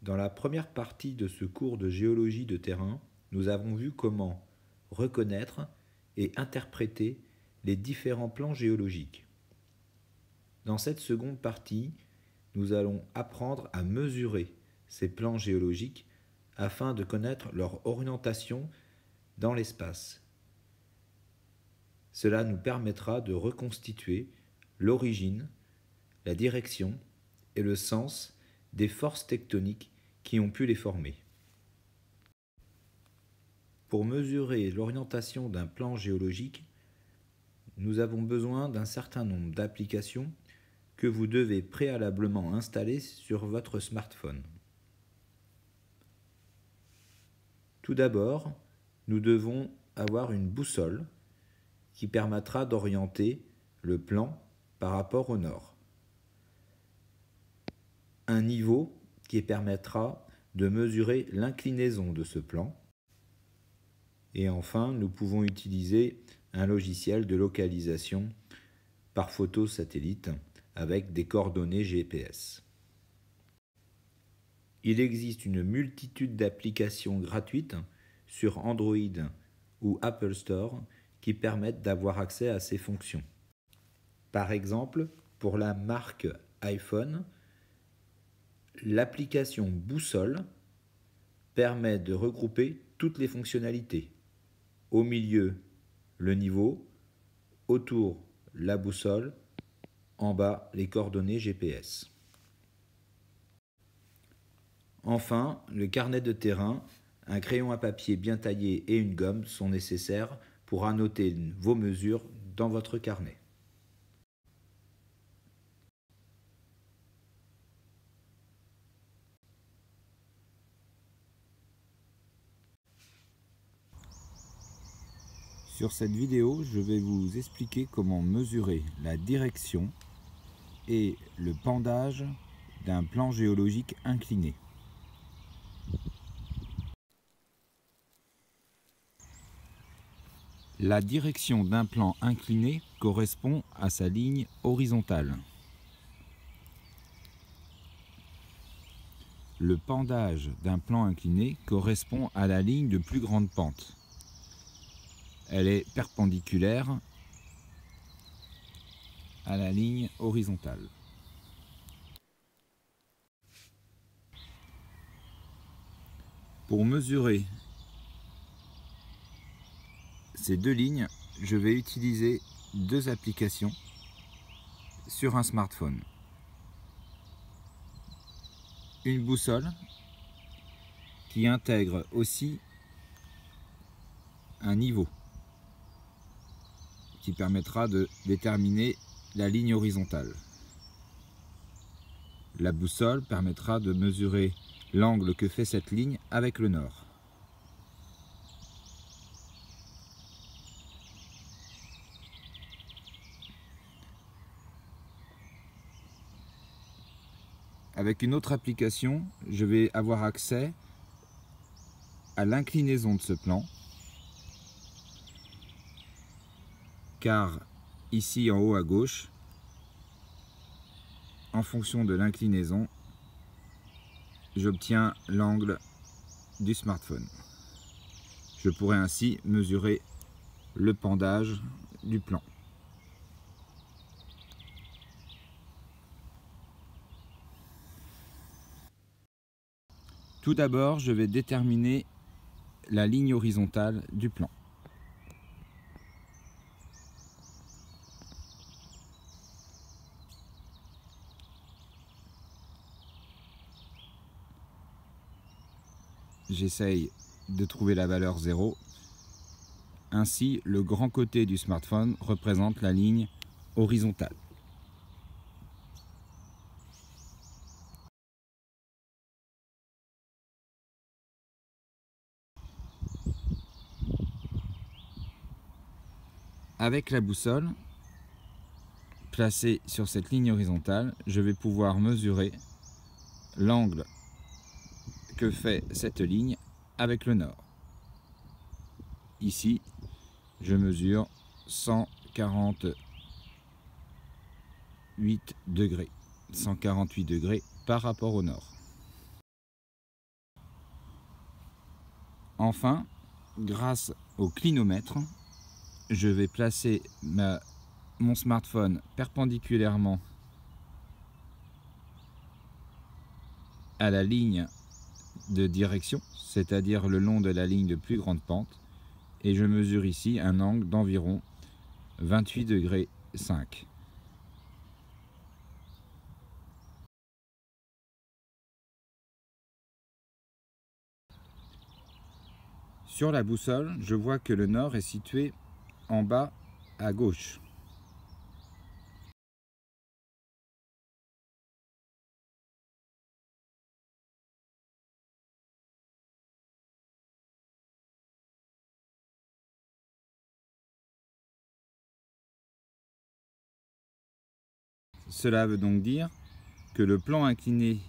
Dans la première partie de ce cours de géologie de terrain, nous avons vu comment reconnaître et interpréter les différents plans géologiques. Dans cette seconde partie, nous allons apprendre à mesurer ces plans géologiques afin de connaître leur orientation dans l'espace. Cela nous permettra de reconstituer l'origine, la direction et le sens des forces tectoniques qui ont pu les former. Pour mesurer l'orientation d'un plan géologique, nous avons besoin d'un certain nombre d'applications que vous devez préalablement installer sur votre smartphone. Tout d'abord, nous devons avoir une boussole qui permettra d'orienter le plan par rapport au nord. Un niveau qui permettra de mesurer l'inclinaison de ce plan. Et enfin, nous pouvons utiliser un logiciel de localisation par photo satellite avec des coordonnées GPS. Il existe une multitude d'applications gratuites sur Android ou Apple Store qui permettent d'avoir accès à ces fonctions. Par exemple, pour la marque iPhone, l'application Boussole permet de regrouper toutes les fonctionnalités. Au milieu, le niveau, autour, la boussole, en bas, les coordonnées GPS. Enfin, le carnet de terrain, un crayon à papier bien taillé et une gomme sont nécessaires pour annoter vos mesures dans votre carnet. Sur cette vidéo, je vais vous expliquer comment mesurer la direction et le pendage d'un plan géologique incliné. La direction d'un plan incliné correspond à sa ligne horizontale. Le pendage d'un plan incliné correspond à la ligne de plus grande pente. Elle est perpendiculaire à la ligne horizontale. Pour mesurer ces deux lignes, je vais utiliser deux applications sur un smartphone. Une boussole qui intègre aussi un niveau qui permettra de déterminer la ligne horizontale. La boussole permettra de mesurer l'angle que fait cette ligne avec le nord. Avec une autre application, je vais avoir accès à l'inclinaison de ce plan, car ici en haut à gauche, en fonction de l'inclinaison, j'obtiens l'angle du smartphone. Je pourrai ainsi mesurer le pendage du plan. Tout d'abord, je vais déterminer la ligne horizontale du plan. J'essaye de trouver la valeur 0. Ainsi, le grand côté du smartphone représente la ligne horizontale. Avec la boussole placée sur cette ligne horizontale, je vais pouvoir mesurer l'angle que fait cette ligne avec le nord. Ici, je mesure 148 degrés par rapport au nord. Enfin, grâce au clinomètre, je vais placer mon smartphone perpendiculairement à la ligne de direction, c'est-à-dire le long de la ligne de plus grande pente, et je mesure ici un angle d'environ 28,5 degrés. Sur la boussole, je vois que le nord est situé en bas à gauche. Cela veut donc dire que le plan incliné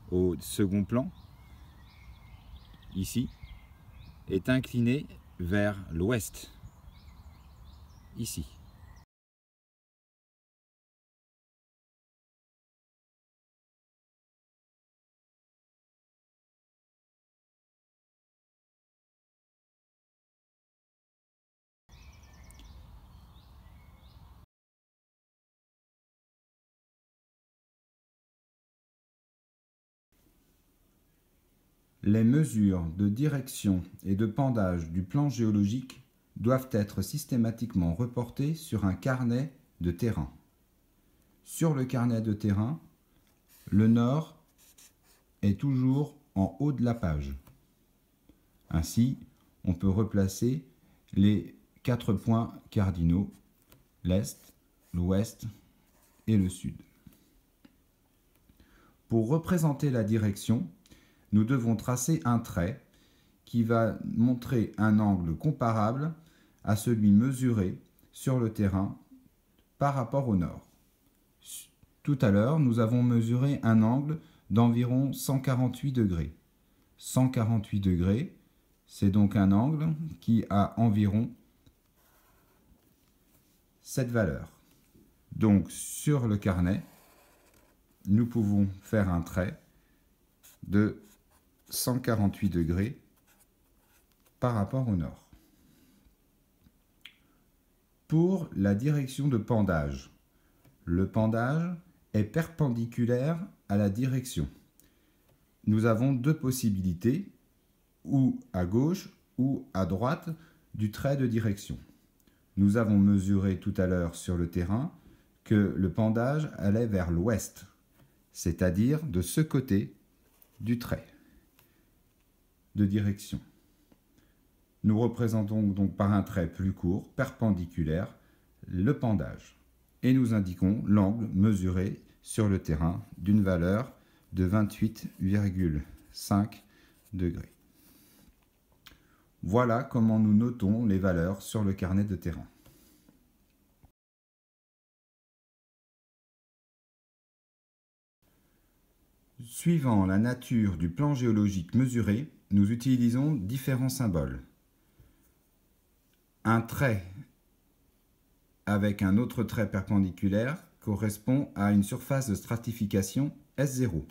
au second plan, ici, est incliné vers l'ouest, ici. Les mesures de direction et de pendage du plan géologique doivent être systématiquement reportées sur un carnet de terrain. Sur le carnet de terrain, le nord est toujours en haut de la page. Ainsi, on peut replacer les 4 points cardinaux, l'est, l'ouest et le sud. Pour représenter la direction, nous devons tracer un trait qui va montrer un angle comparable à celui mesuré sur le terrain par rapport au nord. Tout à l'heure, nous avons mesuré un angle d'environ 148 degrés. 148 degrés, c'est donc un angle qui a environ cette valeur. Donc sur le carnet, nous pouvons faire un trait de 148 degrés par rapport au nord. Pour la direction de pendage, le pendage est perpendiculaire à la direction. Nous avons deux possibilités, ou à gauche ou à droite du trait de direction. Nous avons mesuré tout à l'heure sur le terrain que le pendage allait vers l'ouest, c'est-à-dire de ce côté du trait de direction. Nous représentons donc par un trait plus court, perpendiculaire, le pendage. Et nous indiquons l'angle mesuré sur le terrain d'une valeur de 28,5 degrés. Voilà comment nous notons les valeurs sur le carnet de terrain. Suivant la nature du plan géologique mesuré, nous utilisons différents symboles. Un trait avec un autre trait perpendiculaire correspond à une surface de stratification S0.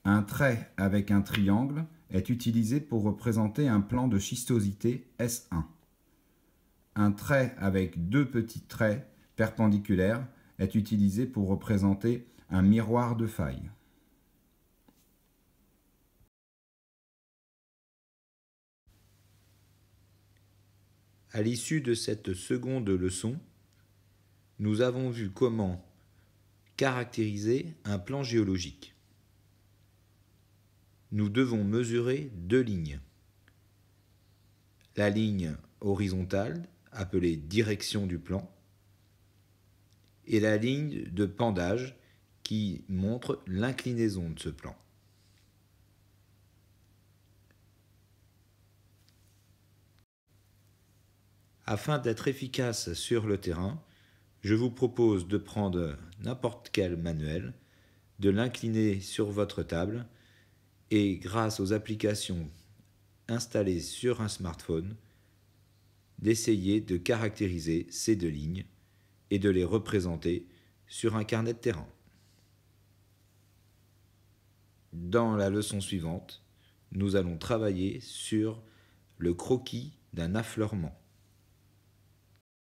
Un trait avec un triangle est utilisé pour représenter un plan de schistosité S1. Un trait avec deux petits traits perpendiculaires est utilisé pour représenter un miroir de faille. À l'issue de cette seconde leçon, nous avons vu comment caractériser un plan géologique. Nous devons mesurer deux lignes. La ligne horizontale, appelée direction du plan, et la ligne de pendage qui montre l'inclinaison de ce plan. Afin d'être efficace sur le terrain, je vous propose de prendre n'importe quel manuel, de l'incliner sur votre table et grâce aux applications installées sur un smartphone, d'essayer de caractériser ces deux lignes et de les représenter sur un carnet de terrain. Dans la leçon suivante, nous allons travailler sur le croquis d'un affleurement.